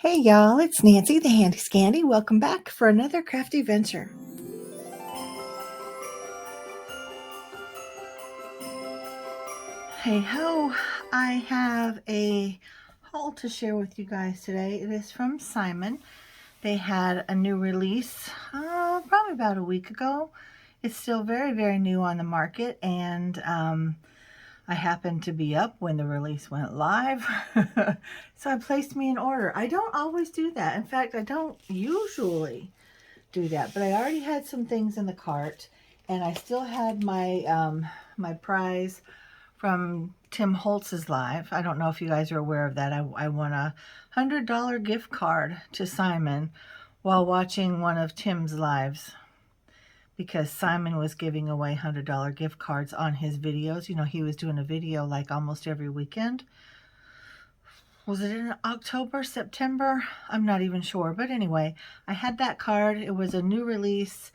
Hey y'all, it's Nancy the Handy Scandy. Welcome back for another crafty venture. Hey ho, I have a haul to share with you guys today. It is from Simon. They had a new release probably about a week ago. It's still very, very new on the market, and I happened to be up when the release went live, so I placed me an order. I don't always do that. In fact, I don't usually do that, but I already had some things in the cart, and I still had my my prize from Tim Holtz's live. I don't know if you guys are aware of that. I won a $100 gift card to Simon while watching one of Tim's lives, because Simon was giving away $100 gift cards on his videos. You know, he was doing a video like almost every weekend. Was it in October, September? I'm not even sure. But anyway, I had that card. It was a new release,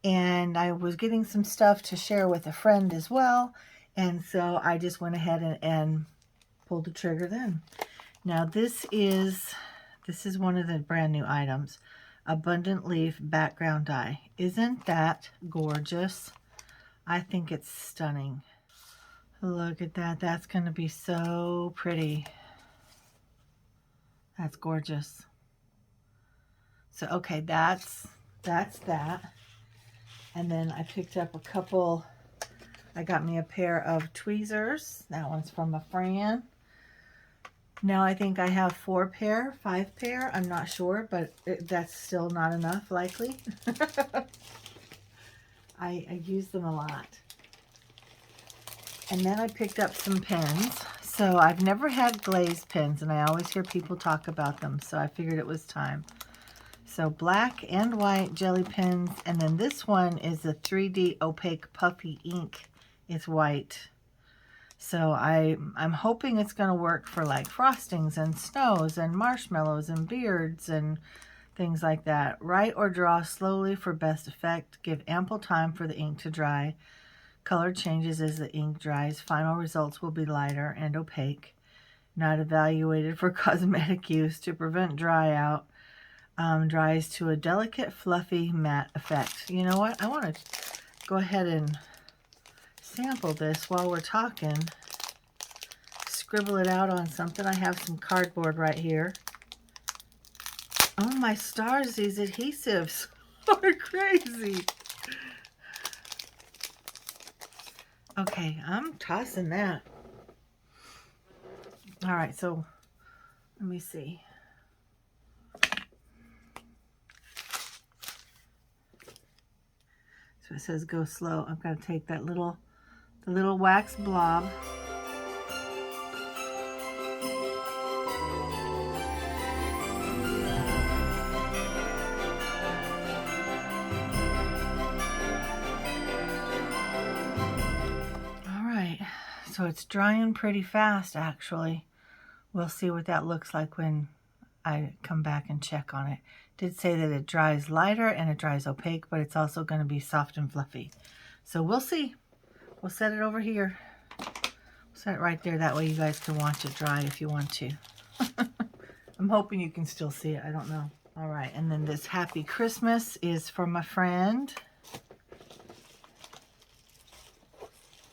and I was getting some stuff to share with a friend as well. And so I just went ahead and pulled the trigger then. Now this is one of the brand new items. Abundant Leaf background die. Isn't that gorgeous? I think it's stunning. Look at that. That's going to be so pretty. That's gorgeous. So, okay, that's that. And then I picked up a couple. I got me a pair of tweezers. That one's from a friend. Now I think I have 5 pair. I'm not sure, but that's still not enough, likely. I use them a lot. And then I picked up some pens. So I've never had glazed pens, and I always hear people talk about them, so I figured it was time. So black and white jelly pens, and then this one is a 3D opaque puffy ink. It's white. So I'm hoping it's going to work for like frostings and snows and marshmallows and beards and things like that. Write or draw slowly for best effect. Give ample time for the ink to dry. Color changes as the ink dries. Final results will be lighter and opaque. Not evaluated for cosmetic use. To prevent dry out. Dries to a delicate, fluffy, matte effect. You know what? I want to go ahead and sample this while we're talking. Scribble it out on something. I have some cardboard right here. Oh my stars, these adhesives are crazy. Okay, I'm tossing that. All right, so let me see. So it says go slow. I've got to take that the little wax blob. All right, so it's drying pretty fast, actually. We'll see what that looks like when I come back and check on it. Did say that it dries lighter and it dries opaque, but it's also going to be soft and fluffy. So we'll see. We'll set it over here. Set it right there. That way you guys can watch it dry if you want to. I'm hoping you can still see it. I don't know. All right. And then this Happy Christmas is from a friend.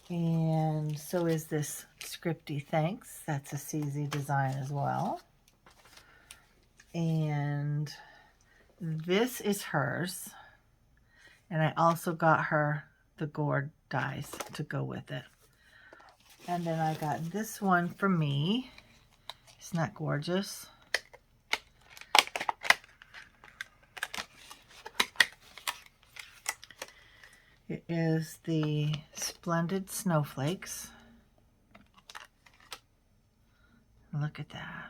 And so is this Scripty Thanks. That's a CZ design as well. And this is hers. And I also got her the gourd dies to go with it. And then I got this one for me. Isn't that gorgeous? It is the Splendid Snowflakes. Look at that.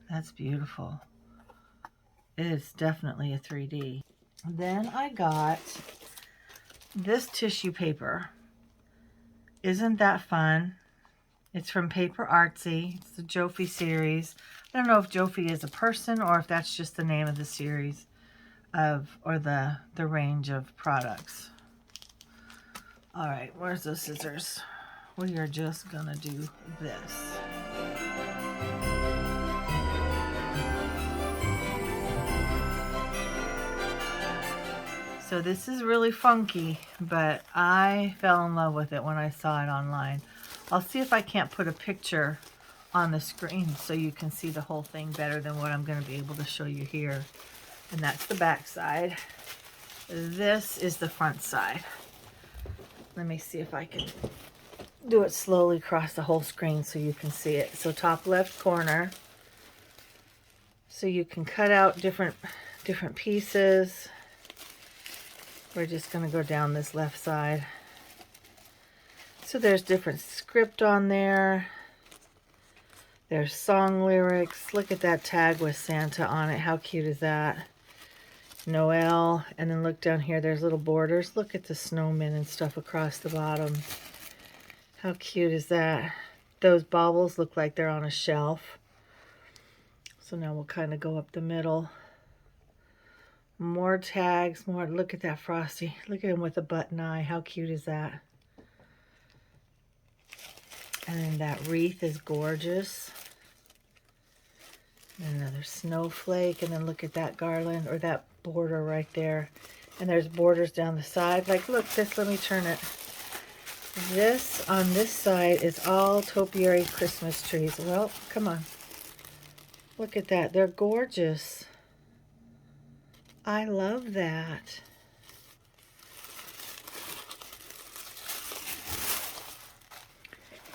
That's beautiful. It is definitely a 3D. Then I got this tissue paper. Isn't that fun? It's from Paper Artsy. It's the Jofi series. I don't know if Jofi is a person or if that's just the name of the series or the range of products. All right, where's the scissors? We are just gonna do this. So this is really funky, but I fell in love with it when I saw it online. I'll see if I can't put a picture on the screen so you can see the whole thing better than what I'm going to be able to show you here. And that's the back side. This is the front side. Let me see if I can do it slowly across the whole screen so you can see it. So top left corner. So you can cut out different pieces. We're just going to go down this left side. So there's different script on there. There's song lyrics. Look at that tag with Santa on it. How cute is that? Noel. And then look down here. There's little borders. Look at the snowmen and stuff across the bottom. How cute is that? Those baubles look like they're on a shelf. So now we'll kind of go up the middle. More tags, more. Look at that Frosty. Look at him with a button eye. How cute is that? And then that wreath is gorgeous. And another snowflake. And then look at that garland or that border right there. And there's borders down the side. Like, look, this, let me turn it. This on this side is all topiary Christmas trees. Well, come on. Look at that. They're gorgeous. I love that.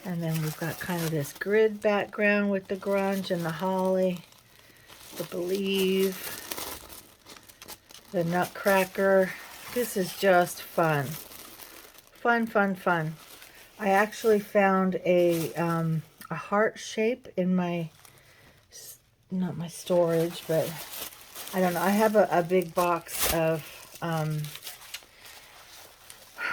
And then we've got kind of this grid background with the grunge and the holly, the believe, the nutcracker. This is just fun. Fun, fun, fun. I actually found a heart shape in my, not my storage, but I don't know. I have a big box of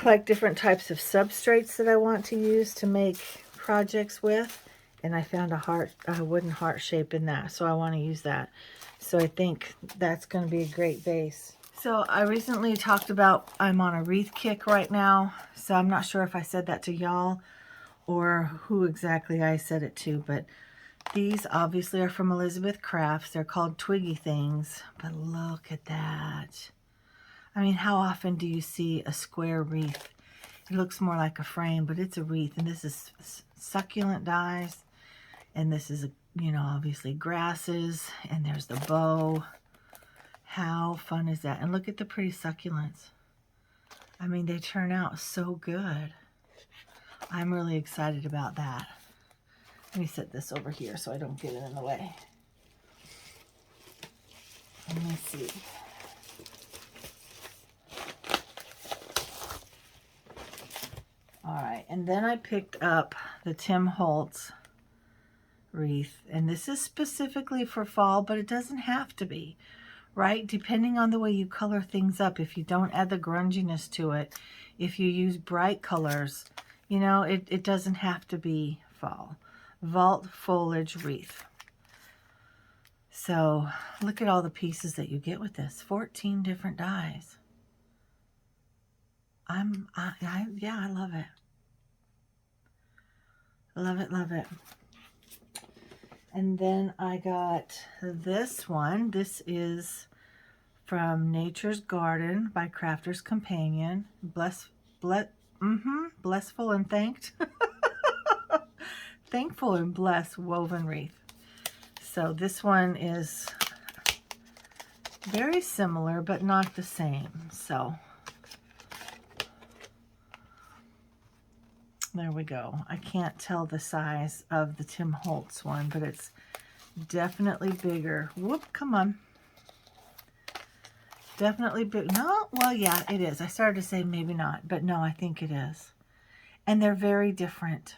like different types of substrates that I want to use to make projects with, and I found a wooden heart shape in that, so I want to use that. So I think that's going to be a great base. So I recently talked about I'm on a wreath kick right now, so I'm not sure if I said that to y'all or who exactly I said it to, but these obviously are from Elizabeth Crafts. They're called Twiggy Things, but look at that. I mean, how often do you see a square wreath? It looks more like a frame, but it's a wreath, and this is succulent dies, and this is, you know, obviously grasses, and there's the bow. How fun is that? And look at the pretty succulents. I mean, they turn out so good. I'm really excited about that. Let me set this over here so I don't get it in the way. Let me see. All right, and then I picked up the Tim Holtz wreath, and this is specifically for fall, but it doesn't have to be, right? Depending on the way you color things up, if you don't add the grunginess to it, if you use bright colors, you know, it doesn't have to be fall. Vault Foliage Wreath. So look at all the pieces that you get with this. 14 different dies. Yeah, I love it. Love it, love it. And then I got this one. This is from Nature's Garden by Crafter's Companion. Blessful and thanked. Thankful and blessed woven wreath. So this one is very similar, but not the same. So there we go. I can't tell the size of the Tim Holtz one, but it's definitely bigger. Whoop, come on. Definitely big. No, well, yeah, it is. I started to say maybe not, but no, I think it is. And they're very different.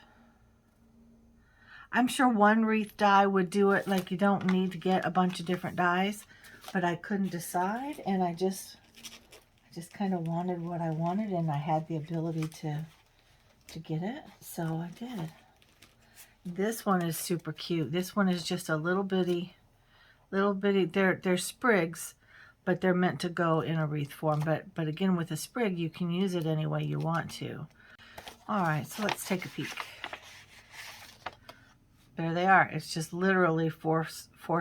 I'm sure one wreath die would do it. Like, you don't need to get a bunch of different dies, but I couldn't decide, and I just kind of wanted what I wanted, and I had the ability to get it, so I did. This one is super cute. This one is just a little bitty, they're sprigs, but they're meant to go in a wreath form. But again, with a sprig, you can use it any way you want to. All right, so let's take a peek. There they are. It's just literally four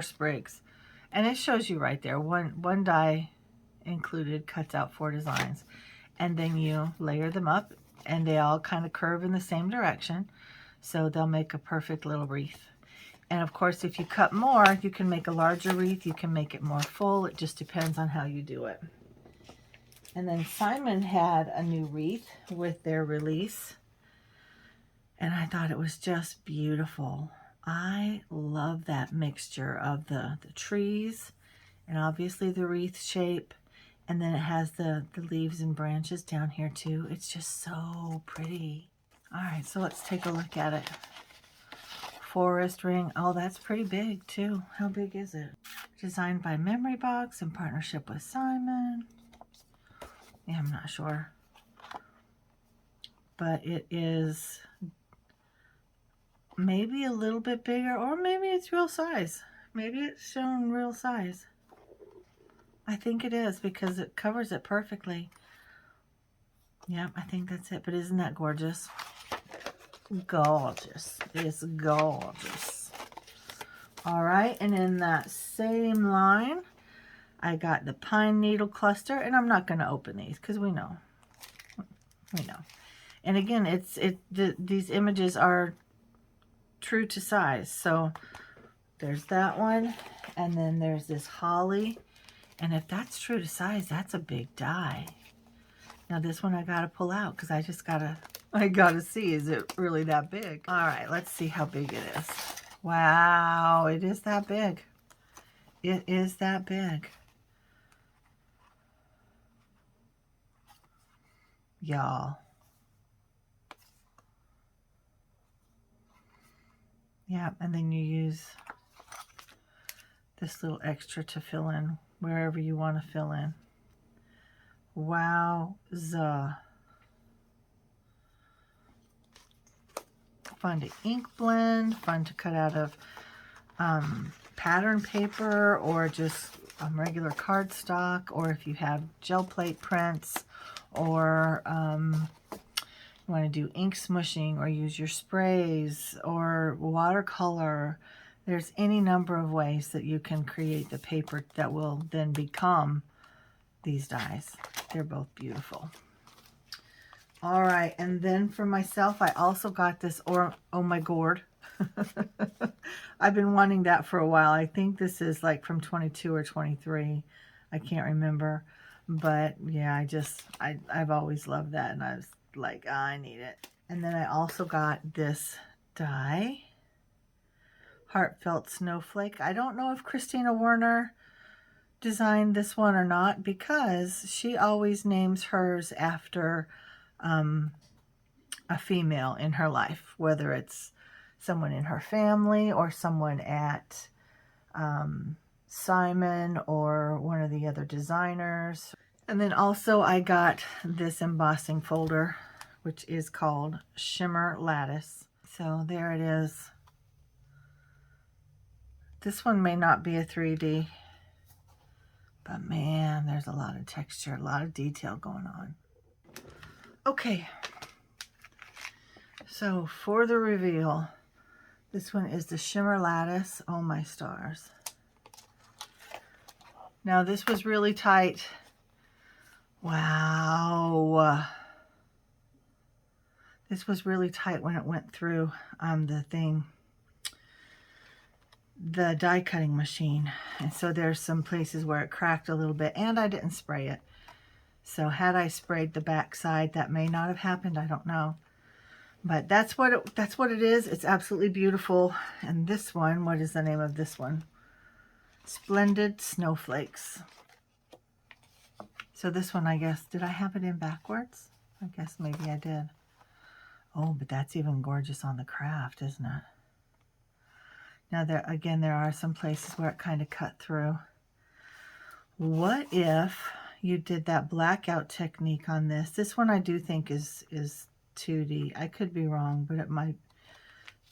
sprigs. And it shows you right there. One die included, cuts out 4 designs. And then you layer them up, and they all kind of curve in the same direction. So they'll make a perfect little wreath. And of course, if you cut more, you can make a larger wreath. You can make it more full. It just depends on how you do it. And then Simon had a new wreath with their release. And I thought it was just beautiful. I love that mixture of the trees and obviously the wreath shape. And then it has the leaves and branches down here too. It's just so pretty. All right, so let's take a look at it. Forest ring. Oh, that's pretty big too. How big is it? Designed by Memory Box in partnership with Simon. Yeah, I'm not sure. But it is maybe a little bit bigger, or maybe it's real size. Maybe it's shown real size. I think it is because it covers it perfectly. Yeah, I think that's it. But isn't that gorgeous? Gorgeous. It's gorgeous. All right, and in that same line, I got the pine needle cluster, and I'm not going to open these because we know. And again, these images are true to size. So there's that one, and then there's this holly. And if that's true to size, that's a big die. Now this one I gotta pull out because I gotta see, is it really that big? All right, let's see how big it is. Wow, it is that big. It is that big. Y'all. Yeah, and then you use this little extra to fill in wherever you want to fill in. Wowza. Fun to ink blend, fun to cut out of pattern paper or just regular cardstock, or if you have gel plate prints, or you want to do ink smushing or use your sprays or watercolor. There's any number of ways that you can create the paper that will then become these dies. They're both beautiful. All right, and then for myself, I also got this Oh My Gourd. I've been wanting that for a while. I think this is like from 22 or 23. I can't remember. But yeah, I've always loved that, and I was like, oh, I need it. And then I also got this die, Heartfelt Snowflake. I don't know if Christina Werner designed this one or not, because she always names hers after a female in her life, whether it's someone in her family or someone at Simon or one of the other designers. And then also I got this embossing folder, which is called Shimmer Lattice. So there it is. This one may not be a 3D, but man, there's a lot of texture, a lot of detail going on. Okay, so for the reveal, this one is the Shimmer Lattice. Oh my stars. Now this was really tight. Wow. This was really tight when it went through the die cutting machine. And so there's some places where it cracked a little bit, and I didn't spray it. So had I sprayed the back side, that may not have happened. I don't know. But that's what it is. It's absolutely beautiful. And this one, what is the name of this one? Splendid Snowflakes. So this one, I guess, did I have it in backwards? I guess maybe I did. Oh, but that's even gorgeous on the craft, isn't it? Now, there are some places where it kind of cut through. What if you did that blackout technique on this? This one I do think is 2D. I could be wrong, but it might.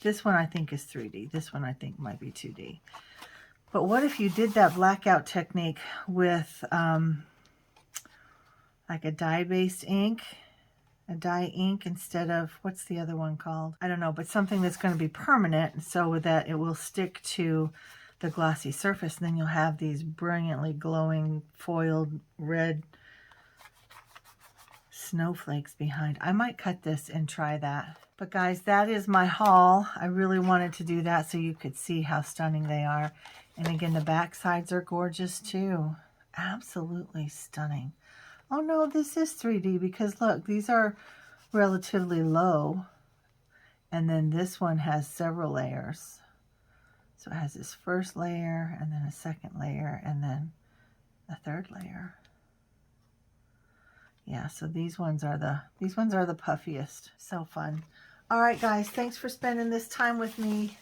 This one I think is 3D. This one I think might be 2D. But what if you did that blackout technique with like a dye-based ink? A dye ink instead of, what's the other one called? I don't know, but something that's going to be permanent so that it will stick to the glossy surface, and then you'll have these brilliantly glowing foiled red snowflakes behind. I might cut this and try that. But guys, that is my haul. I really wanted to do that so you could see how stunning they are. And again, the back sides are gorgeous too. Absolutely stunning. Oh no, this is 3D because look, these are relatively low. And then this one has several layers. So it has this first layer and then a second layer and then a third layer. Yeah, so these ones are the puffiest. So fun. All right, guys, thanks for spending this time with me.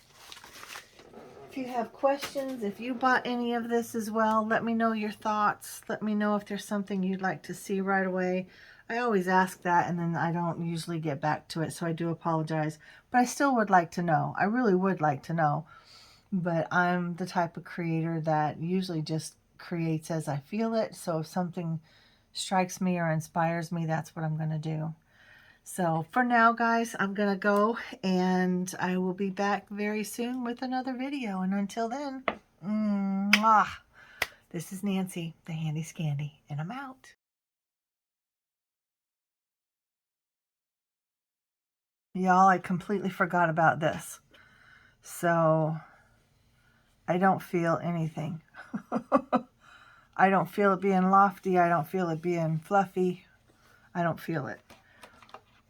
If you have questions, if you bought any of this as well, let me know your thoughts. Let me know if there's something you'd like to see right away. I always ask that and then I don't usually get back to it, so I do apologize. But I still would like to know. I really would like to know. But I'm the type of creator that usually just creates as I feel it. So if something strikes me or inspires me, that's what I'm going to do. So for now, guys, I'm going to go and I will be back very soon with another video. And until then, this is Nancy, the Handy Scandy, and I'm out. Y'all, I completely forgot about this. So I don't feel anything. I don't feel it being lofty. I don't feel it being fluffy. I don't feel it.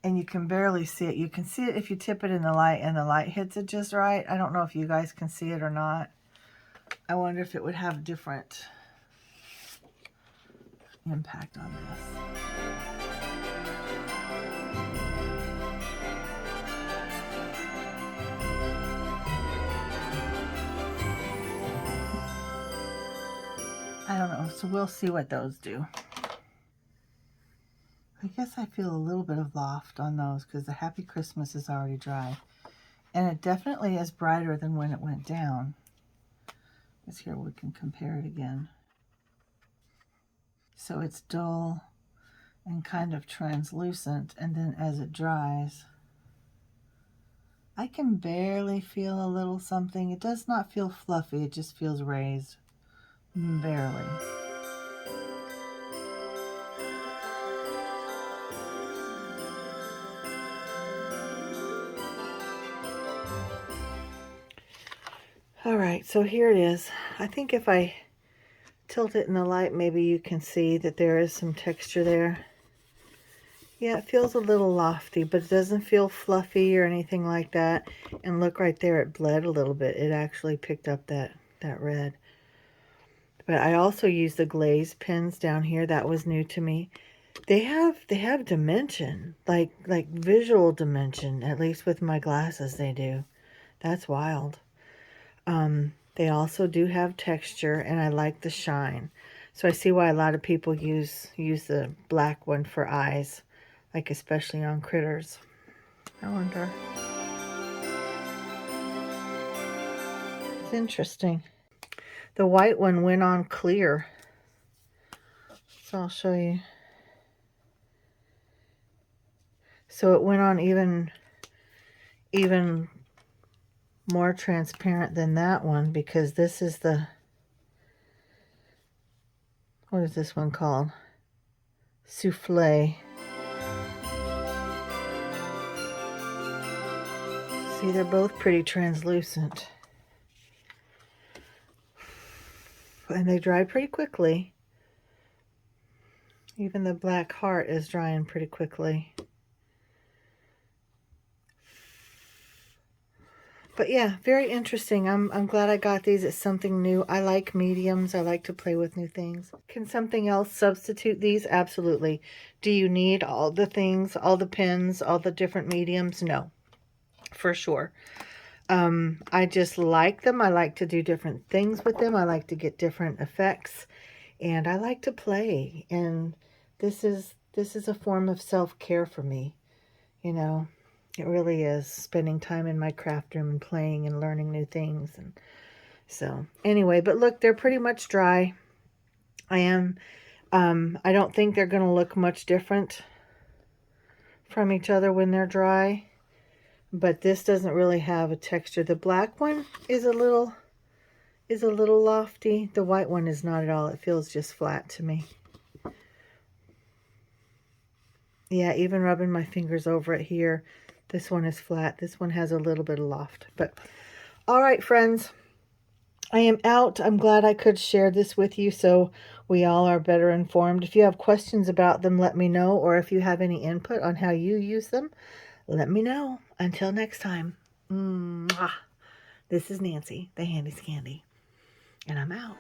And you can barely see it. You can see it if you tip it in the light and the light hits it just right. I don't know if you guys can see it or not. I wonder if it would have a different impact on this. I don't know. So we'll see what those do. I guess I feel a little bit of loft on those because the Happy Christmas is already dry. And it definitely is brighter than when it went down. Let's here we can compare it again. So it's dull and kind of translucent, and then as it dries, I can barely feel a little something. It does not feel fluffy, it just feels raised. Barely. All right, so here it is. I think if I tilt it in the light, maybe you can see that there is some texture there. Yeah, it feels a little lofty, but it doesn't feel fluffy or anything like that. And look right there, it bled a little bit. It actually picked up that red. But I also use the glaze pens down here. That was new to me. They have dimension, like visual dimension, at least with my glasses they do. That's wild. They also do have texture, and I like the shine. So I see why a lot of people use the black one for eyes, like especially on critters. I wonder. It's interesting. The white one went on clear. So I'll show you. So it went on even more transparent than that one, because this is the, what is this one called? Souffle. See, they're both pretty translucent. And they dry pretty quickly. Even the black heart is drying pretty quickly. But yeah, very interesting. I'm glad I got these. It's something new. I like mediums. I like to play with new things. Can something else substitute these? Absolutely. Do you need all the things, all the pens, all the different mediums? No, for sure. I just like them. I like to do different things with them. I like to get different effects, and I like to play. And this is a form of self-care for me, you know. It really is, spending time in my craft room and playing and learning new things. And so anyway, but look, they're pretty much dry. I don't think they're going to look much different from each other when they're dry, but this doesn't really have a texture. The black one is a little, is a little lofty. The white one is not at all. It feels just flat to me. Yeah, even rubbing my fingers over it here, this one is flat. This one has a little bit of loft. But all right, friends, I am out. I'm glad I could share this with you so we all are better informed. If you have questions about them, let me know. Or if you have any input on how you use them, let me know. Until next time, mwah. This is Nancy, the Handy Scandy, and I'm out.